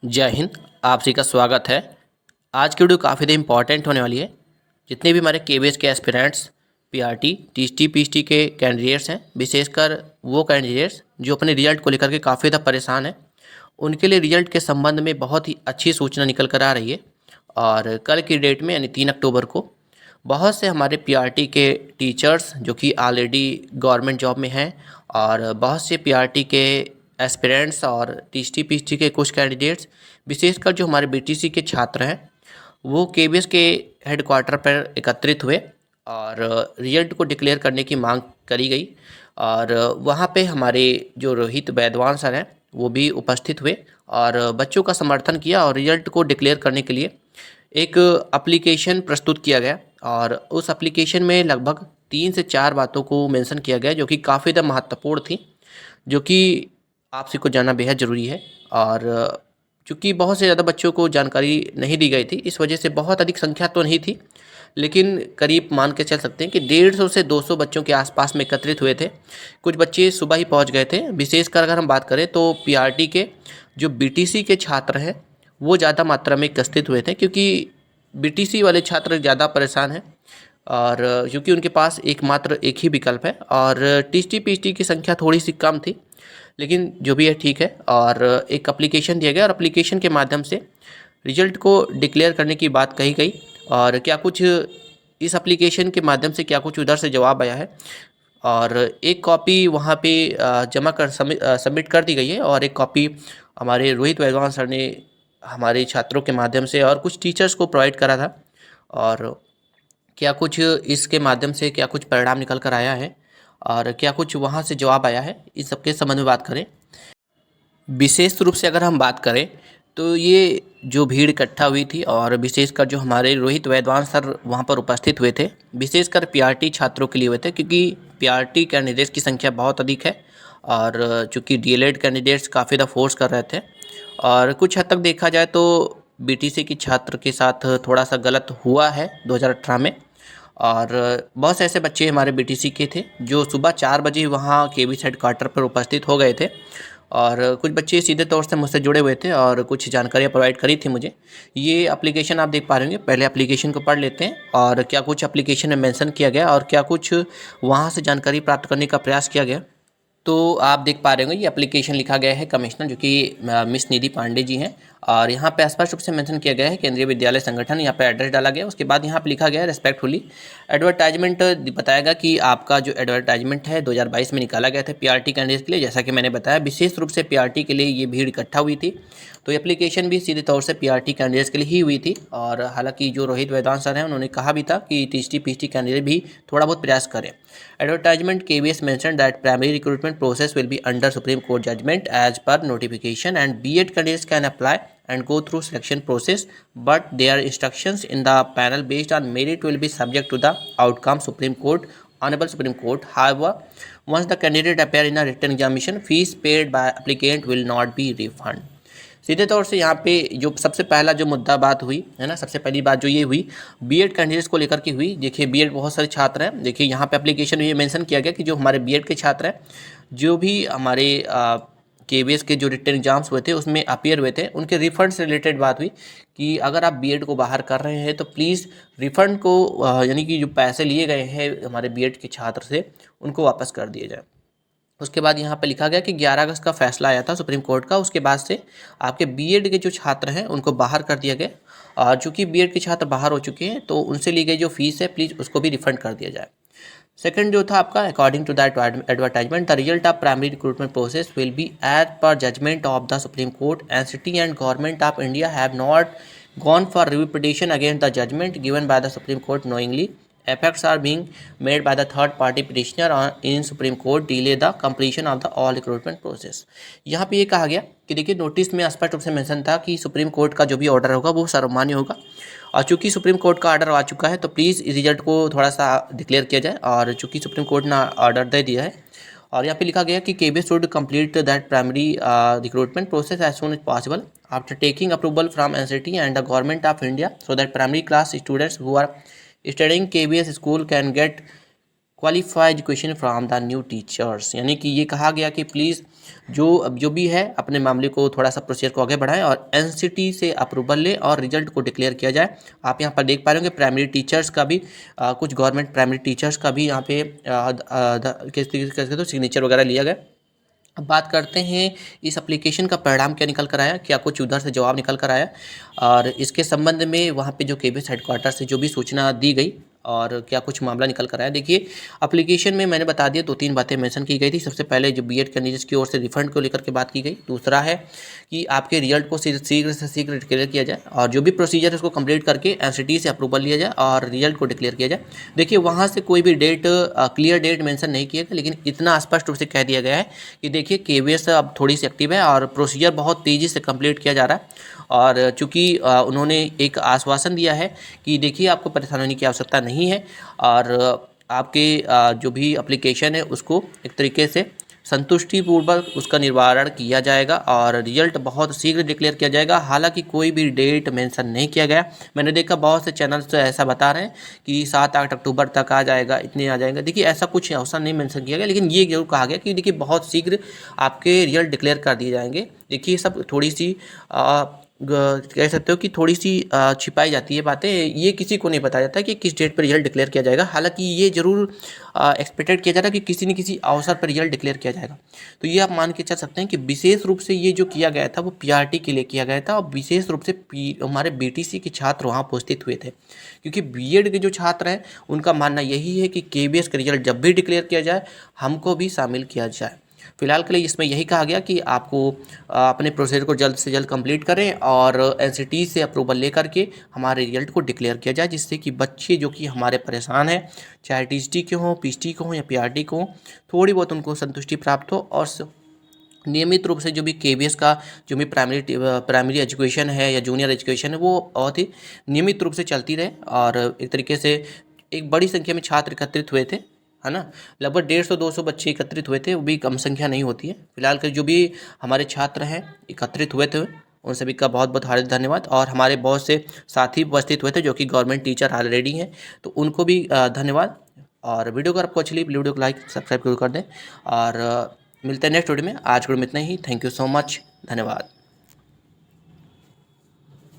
जय हिंद। आप सभी का स्वागत है। आज की वीडियो काफ़ी ज़्यादा इंपॉर्टेंट होने वाली है। जितने भी हमारे केबीएस के एस्पिरेंट्स, पीआरटी, टीएसटी, पीएचटी के कैंडिडेट्स हैं, विशेषकर वो कैंडिडेट्स जो अपने रिजल्ट को लेकर के काफ़ी ज़्यादा परेशान हैं, उनके लिए रिजल्ट के संबंध में बहुत ही अच्छी सूचना निकल कर आ रही है। और कल की डेट में यानी 3 अक्टूबर को बहुत से हमारे पीआरटी के टीचर्स जो कि ऑलरेडी गवर्नमेंट जॉब में हैं, और बहुत से पीआरटी के एस्पिरेंट्स और टीएसटी पीएचटी के कुछ कैंडिडेट्स, विशेषकर जो हमारे बीटीसी के छात्र हैं, वो केबीएस के हेडक्वार्टर पर एकत्रित हुए और रिजल्ट को डिक्लेयर करने की मांग करी गई। और वहाँ पे हमारे जो रोहित वैद्वान सर हैं वो भी उपस्थित हुए और बच्चों का समर्थन किया और रिजल्ट को डिक्लेयर करने के लिए एक एप्लीकेशन प्रस्तुत किया गया। और उस एप्लीकेशन में लगभग 3 से 4 बातों को मेंशन किया गया जो कि काफ़ी ज़्यादा महत्वपूर्ण थी, जो कि आप सभी को जानना बेहद ज़रूरी है। और चूँकि बहुत से ज़्यादा बच्चों को जानकारी नहीं दी गई थी, इस वजह से बहुत अधिक संख्या तो नहीं थी, लेकिन करीब मान के चल सकते हैं कि 150 से 200 बच्चों के आसपास में एकत्रित हुए थे। कुछ बच्चे सुबह ही पहुंच गए थे। विशेषकर अगर हम बात करें तो पीआरटी के जो बीटीसी के छात्र हैं वो ज़्यादा मात्रा में एकत्रित हुए थे, क्योंकि बीटीसी वाले छात्र ज़्यादा परेशान हैं और क्योंकि उनके पास एकमात्र एक ही विकल्प है। और टीएसटी पीएचटी की संख्या थोड़ी सी कम थी, लेकिन जो भी है ठीक है। और एक एप्लीकेशन दिया गया और एप्लीकेशन के माध्यम से रिजल्ट को डिक्लेयर करने की बात कही गई। और क्या कुछ इस एप्लीकेशन के माध्यम से क्या कुछ उधर से जवाब आया है, और एक कॉपी वहाँ पे जमा कर सबमिट कर दी गई है, और एक कॉपी हमारे रोहित वैद्वान सर ने हमारे छात्रों के माध्यम से और कुछ टीचर्स को प्रोवाइड करा था। और क्या कुछ इसके माध्यम से क्या कुछ परिणाम निकल कर आया है और क्या कुछ वहाँ से जवाब आया है, इस सब के संबंध में बात करें। विशेष रूप से अगर हम बात करें तो ये जो भीड़ इकट्ठा हुई थी, और विशेषकर जो हमारे रोहित वैद्वान सर वहाँ पर उपस्थित हुए थे, विशेषकर पीआरटी छात्रों के लिए हुए थे, क्योंकि पीआरटी कैंडिडेट्स की संख्या बहुत अधिक है। और चूँकि डीएलएड कैंडिडेट्स काफ़ी ज़्यादा फोर्स कर रहे थे, और कुछ हद तक देखा जाए तो बीटीसी के छात्र के साथ थोड़ा सा गलत हुआ है 2018 में। और बहुत से ऐसे बच्चे हमारे बीटीसी के थे जो सुबह 4 बजे वहाँ केबीएस हेडक्वार्टर पर उपस्थित हो गए थे, और कुछ बच्चे सीधे तौर से मुझसे जुड़े हुए थे और कुछ जानकारियाँ प्रोवाइड करी थी मुझे। ये एप्लीकेशन आप देख पा रहे होंगे, पहले एप्लीकेशन को पढ़ लेते हैं और क्या कुछ एप्लीकेशन में मेंशन किया गया और क्या कुछ वहाँ से जानकारी प्राप्त करने का प्रयास किया गया। तो आप देख पा रहे होंगे ये एप्लीकेशन लिखा गया है कमिश्नर, जो कि मिस निधि पांडे जी हैं, और यहाँ पे स्पष्ट रूप से मेंशन किया गया है केंद्रीय विद्यालय संगठन। यहाँ पे एड्रेस डाला गया, उसके बाद यहाँ पे लिखा गया है रेस्पेक्टफुली एडवर्टाइजमेंट बताएगा कि आपका जो एडवर्टाइजमेंट है 2022 में निकाला गया था पीआरटी कैंडिडेट्स के लिए। जैसा कि मैंने बताया, विशेष रूप से पीआरटी के लिए ये भीड़ इकट्ठा हुई थी, तो एप्लीकेशन भी सीधे तौर से पीआरटी कैंडिडेट्स के लिए ही हुई थी। और हालांकि जो रोहित वेदांत सर हैं उन्होंने कहा भी था कि टीएसटी पीएचटी कैंडिडेट भी थोड़ा बहुत प्रयास करें। Advertisement KBS mentioned that primary recruitment process will be under Supreme Court judgment as per notification, and B.Ed candidates can apply and go through selection process, but their instructions in the panel based on merit will be subject to the outcome Supreme Court, Honorable Supreme Court. However, once the candidate appear in a written examination, fees paid by applicant will not be refunded. सीधे तौर से यहाँ पे जो सबसे पहला जो मुद्दा बात हुई है ना, सबसे पहली बात जो ये हुई बीएड कैंडिडेट्स को लेकर के हुई। देखिए बीएड बहुत सारे छात्र हैं। देखिए यहाँ पे एप्लीकेशन में ये मेंशन किया गया कि जो हमारे बीएड के छात्र हैं, जो भी हमारे केबीएस के जो रिटन एग्जाम्स हुए थे उसमें अपीयर हुए थे, उनके रिफंड से रिलेटेड बात हुई कि अगर आप बीएड को बाहर कर रहे हैं तो प्लीज़ रिफंड को यानी कि जो पैसे लिए गए हैं हमारे बीएड के छात्र से उनको वापस कर दिए जाए। उसके बाद यहाँ पे लिखा गया कि 11 अगस्त का फैसला आया था सुप्रीम कोर्ट का, उसके बाद से आपके बीएड के जो छात्र हैं उनको बाहर कर दिया गया। और चूँकि बीएड के छात्र बाहर हो चुके हैं तो उनसे ली गई जो फीस है प्लीज़ उसको भी रिफंड कर दिया जाए। सेकंड जो था आपका, according to that advertisement the result of primary recruitment process will be as per judgment of the Supreme Court, and city and government of India have not gone for review petition against the judgment given by the Supreme Court knowingly. Effects are being made by the third party petitioner in Supreme Court delay the completion of the all recruitment process. यहाँ पे ये कहा गया कि देखिए notice में स्पष्ट रूप से मेंशन था कि सुप्रीम कोर्ट का जो भी ऑर्डर होगा वो सर्वमान्य होगा, और चूंकि सुप्रीम कोर्ट का ऑर्डर आ चुका है तो प्लीज़ इस रिजल्ट को थोड़ा सा डिक्लेयर किया जाए। और चूंकि सुप्रीम कोर्ट ने ऑर्डर दे दिया है, और यहाँ पे लिखा गया कि KBS should complete that primary recruitment process as soon as possible after taking approval from NCT and the government of India, so that primary class students who are studying KBS school can get qualified education from the new teachers, यानी कि ये कहा गया कि please जो भी है अपने मामले को थोड़ा सा प्रोसीजर को आगे बढ़ाएं और एनसीटी से अप्रूवल ले और रिजल्ट को डिक्लेयर किया जाए। आप यहाँ पर देख पा रहे होंगे प्राइमरी टीचर्स का भी कुछ गवर्नमेंट प्राइमरी टीचर्स का भी यहाँ पे किस तरीके से तो सिग्नेचर वगैरह लिया गया। अब बात करते हैं इस एप्लीकेशन का परिणाम क्या निकल कर आया, क्या कुछ उधर से जवाब निकल कर आया और इसके संबंध में वहाँ पे जो केबीएस हेडक्वार्टर से जो भी सूचना दी गई और क्या कुछ मामला निकल कर आया। देखिए एप्लीकेशन में मैंने बता दिया 2-3 बातें मेंशन की गई थी। सबसे पहले जो बीएड कैंडिडेट्स की ओर से रिफंड को लेकर के बात की गई। दूसरा है कि आपके रिजल्ट को शीघ्र से शीघ्र डिक्लेयर किया जाए और जो भी प्रोसीजर है उसको कंप्लीट करके एनसीटी से अप्रूवल लिया जाए और रिजल्ट को डिक्लेयर किया जाए। देखिए वहाँ से कोई भी डेट क्लियर डेट मेंशन नहीं किया गया, लेकिन इतना स्पष्ट रूप से कह दिया गया है कि देखिए केबीएस अब थोड़ी सी एक्टिव है और प्रोसीजर बहुत तेज़ी से कंप्लीट किया जा रहा है और चूँकि उन्होंने एक आश्वासन दिया है कि देखिए आपको परेशान होने की आवश्यकता नहीं है और आपके जो भी एप्लीकेशन है उसको एक तरीके से संतुष्टिपूर्वक उसका निवारण किया जाएगा और रिजल्ट बहुत शीघ्र डिक्लेयर किया जाएगा। हालांकि कोई भी डेट मेंशन नहीं किया गया। मैंने देखा बहुत से चैनल्स ऐसा बता रहे हैं कि 7-8 अक्टूबर तक आ जाएगा, इतने आ जाएगा। देखिए ऐसा कुछ अवसर नहीं मेंशन किया गया, लेकिन ये जरूर कहा गया कि देखिए बहुत शीघ्र आपके रिजल्ट डिक्लेयर कर दिए जाएंगे। देखिए सब थोड़ी सी कह सकते हो कि थोड़ी सी छिपाई जाती है बातें, ये किसी को नहीं बताया जाता कि किस डेट पर रिजल्ट डिक्लेयर किया जाएगा। हालांकि ये जरूर एक्सपेक्टेड किया जा रहा है कि किसी न किसी अवसर पर रिजल्ट डिक्लेयर किया जाएगा। तो ये आप मान के चल सकते हैं कि विशेष रूप से ये जो किया गया था वो पीआरटी के लिए किया गया था और विशेष रूप से हमारे बीटीसी के छात्र वहाँ उपस्थित हुए थे, क्योंकि बीएड के जो छात्र हैं उनका मानना यही है कि केबीएस का रिजल्ट जब भी डिक्लेयर किया जाए हमको भी शामिल किया जाए। फिलहाल के लिए इसमें यही कहा गया कि आपको अपने प्रोसीजर को जल्द से जल्द कंप्लीट करें और एनसीटी से अप्रूवल लेकर के हमारे रिजल्ट को डिक्लेयर किया जाए, जिससे कि बच्चे जो कि हमारे परेशान हैं, चाहे टीएसटी के हों, पीएचटी के हों या पीआरटी को हों, थोड़ी बहुत उनको संतुष्टि प्राप्त हो और नियमित रूप से जो भी केबीएस का जो भी प्राइमरी एजुकेशन है या जूनियर एजुकेशन है वो बहुत ही नियमित रूप से चलती रहे और एक तरीके से एक बड़ी संख्या में छात्र एकत्रित हुए थे, है ना। लगभग 150-200 बच्चे एकत्रित हुए थे, वो भी कम संख्या नहीं होती है। फिलहाल के जो भी हमारे छात्र हैं एकत्रित हुए थे उन सभी का बहुत बहुत हार्दिक धन्यवाद और हमारे बहुत से साथी उपस्थित हुए थे जो कि गवर्नमेंट टीचर ऑलरेडी हैं, तो उनको भी धन्यवाद। और वीडियो अगर आपको अच्छी लगी वीडियो को लाइक सब्सक्राइब जरूर कर दें और मिलते हैं नेक्स्ट वीडियो में। आज वीडियो में इतना ही। थैंक यू सो मच, धन्यवाद।